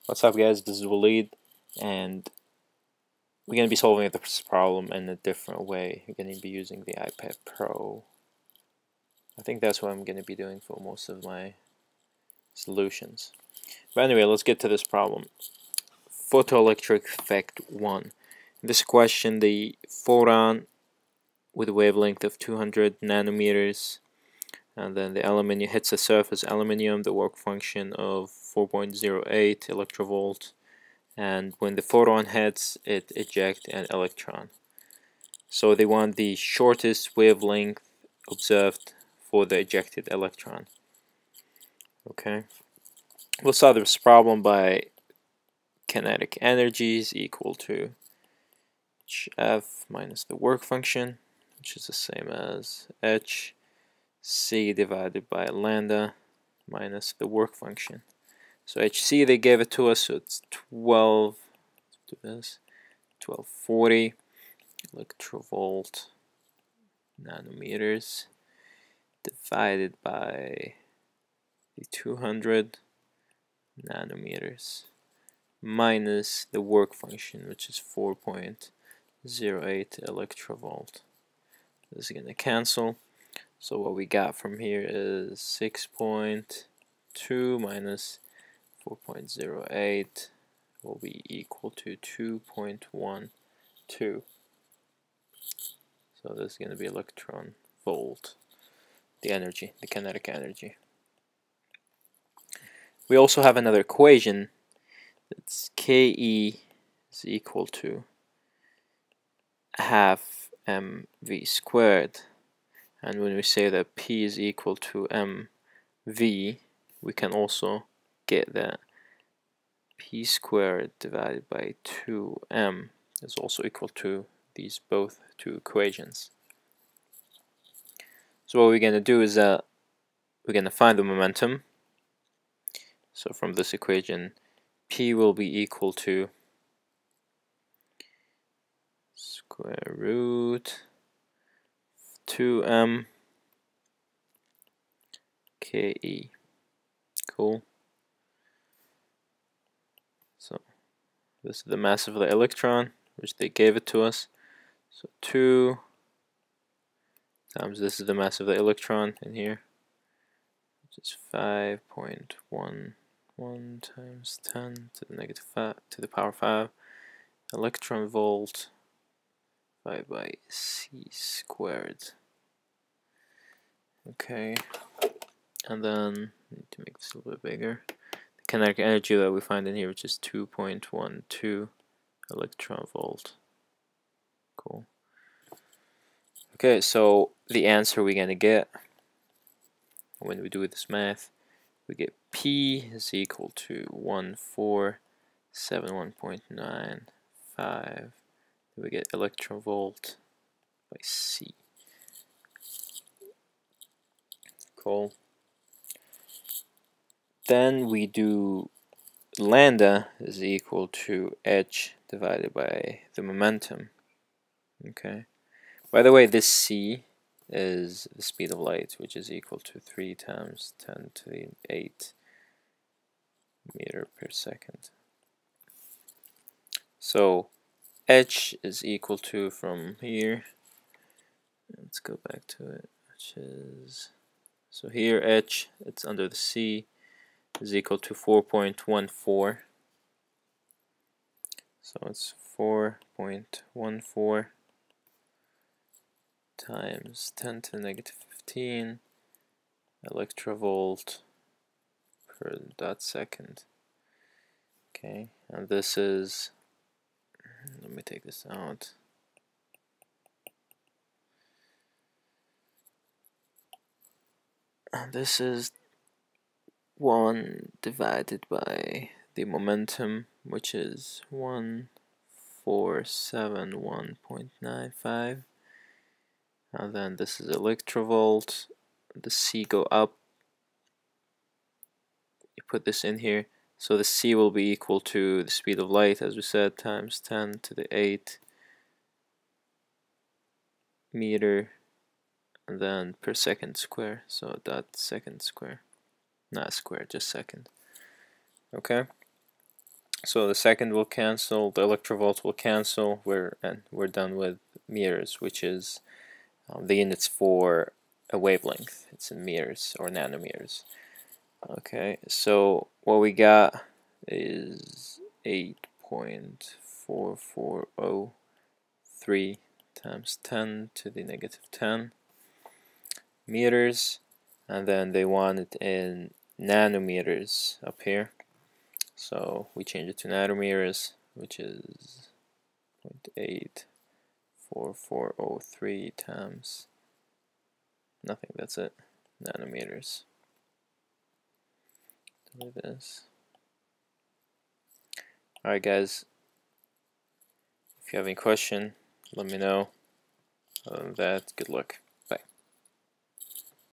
What's up, guys? This is Waleed, and we're going to be solving this problem in a different way. We're going to be using the iPad Pro. I think that's what I'm going to be doing for most of my solutions. But anyway, let's get to this problem. Photoelectric effect 1. In this question, the photon with a wavelength of 200 nanometers, and then the aluminum hits the surface aluminum, the work function of 4.08 electrovolt, and when the photon hits, it ejects an electron. So they want the shortest wavelength observed for the ejected electron. Okay, we'll solve this problem by kinetic energy is equal to hf minus the work function, which is the same as hc divided by lambda minus the work function. So hc, they gave it to us, so it's 1240 electrovolt nanometers divided by the 200 nanometers minus the work function, which is 4.08 electrovolt. This is going to cancel. So what we got from here is 6.2 minus 4.08 will be equal to 2.12. So this is going to be electron volt, the energy, the kinetic energy. We also have another equation that's Ke is equal to half mv squared, and when we say that P is equal to mv, we can also get that P squared divided by 2m is also equal to these both two equations. So what we're going to do is that we're going to find the momentum. So from this equation, P will be equal to square root 2m Ke. Cool. So this is the mass of the electron, which they gave it to us. So 2 times this is the mass of the electron in here, which is 5.11 times 10 to the negative 5 to the power 5 electron volt 5 by c squared. Okay, and then I need to make this a little bit bigger. The kinetic energy that we find in here, which is 2.12 electron volt. Cool. Okay, so the answer we're gonna get when we do this math, we get P is equal to 1471.95. We get electron volt by C. Cool. Then we do lambda is equal to h divided by the momentum. Okay. By the way, this c is the speed of light, which is equal to 3 times 10 to the 8 meter per second. So h is equal to, from here, let's go back to it, which is, so here h, it's under the c, is equal to 4.14. So it's 4.14 times 10 to the negative 15 electrovolt per dot second. Okay, and this is, let me take this out. And this is 1 divided by the momentum, which is 1471.95. And then this is electrovolt. The C go up. You put this in here. So the C will be equal to the speed of light, as we said, times 10 to the 8 meter, and then per second square. So dot second square. Not square, just second. Okay. So the second will cancel, the electrovolt will cancel, and we're done with meters, which is the units for a wavelength. It's in meters or nanometers. Okay, so what we got is 8.4403 times 10 to the negative 10 meters, and then they want it in nanometers up here. So we change it to nanometers, which is 0.84403 times nothing, that's it, nanometers. Do this. Alright guys, if you have any question, let me know. Other than that, good luck.